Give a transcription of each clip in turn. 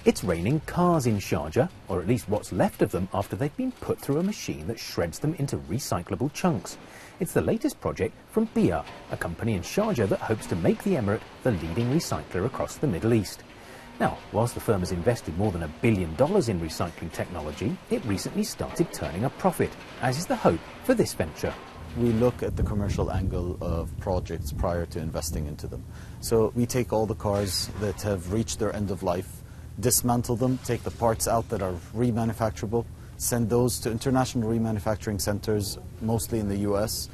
It's raining cars in Sharjah, or at least what's left of them after they've been put through a machine that shreds them into recyclable chunks. It's the latest project from BIA, a company in Sharjah that hopes to make the emirate the leading recycler across the Middle East. Now, whilst the firm has invested more than $1 billion in recycling technology, it recently started turning a profit, as is the hope for this venture. We look at the commercial angle of projects prior to investing into them. So we take all the cars that have reached their end of life, dismantle them, take the parts out that are remanufacturable, send those to international remanufacturing centers, mostly in the US,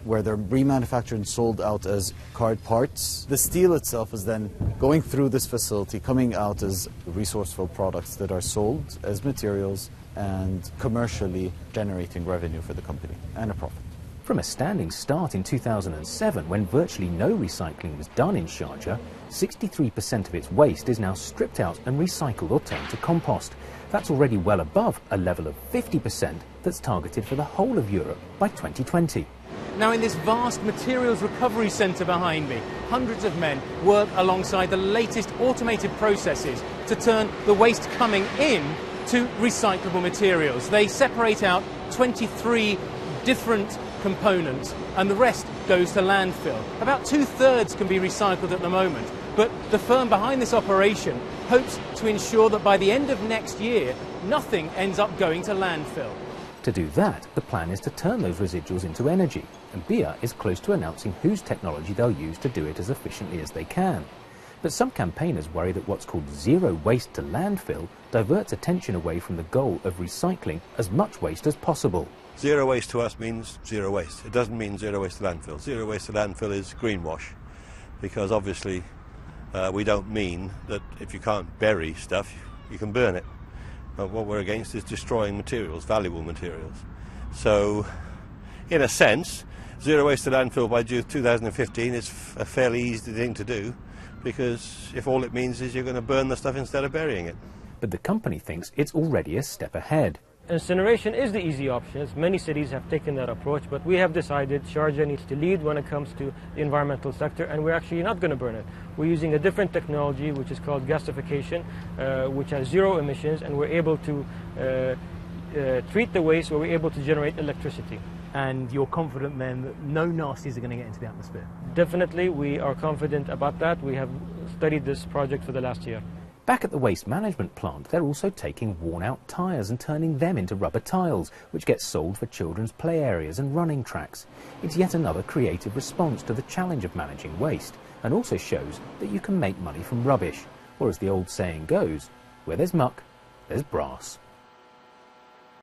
where they're remanufactured and sold out as car parts. The steel itself is then going through this facility, coming out as resourceful products that are sold as materials and commercially generating revenue for the company and a profit. From a standing start in 2007, when virtually no recycling was done in Sharjah, 63% of its waste is now stripped out and recycled or turned to compost. That's already well above a level of 50% that's targeted for the whole of Europe by 2020. Now, in this vast materials recovery centre behind me, hundreds of men work alongside the latest automated processes to turn the waste coming in to recyclable materials. They separate out 23 different components and the rest goes to landfill. About 2/3 can be recycled at the moment, but the firm behind this operation hopes to ensure that by the end of next year, nothing ends up going to landfill. To do that, the plan is to turn those residuals into energy, and BIA is close to announcing whose technology they'll use to do it as efficiently as they can. But some campaigners worry that what's called zero waste to landfill diverts attention away from the goal of recycling as much waste as possible. Zero waste to us means zero waste. It doesn't mean zero waste to landfill. Zero waste to landfill is greenwash, because obviously we don't mean that if you can't bury stuff, you can burn it. But what we're against is destroying materials, valuable materials. So, in a sense, zero waste to landfill by 2015 is a fairly easy thing to do, because if all it means is you're going to burn the stuff instead of burying it. But the company thinks it's already a step ahead. Incineration is the easy option, as many cities have taken that approach, but we have decided Sharjah needs to lead when it comes to the environmental sector, and we're actually not going to burn it. We're using a different technology, which is called gasification, which has zero emissions, and we're able to treat the waste where we're able to generate electricity. And you're confident then that no nasties are going to get into the atmosphere? Definitely, we are confident about that. We have studied this project for the last year. Back at the waste management plant, they're also taking worn-out tyres and turning them into rubber tiles, which get sold for children's play areas and running tracks. It's yet another creative response to the challenge of managing waste, and also shows that you can make money from rubbish. Or as the old saying goes, where there's muck, there's brass.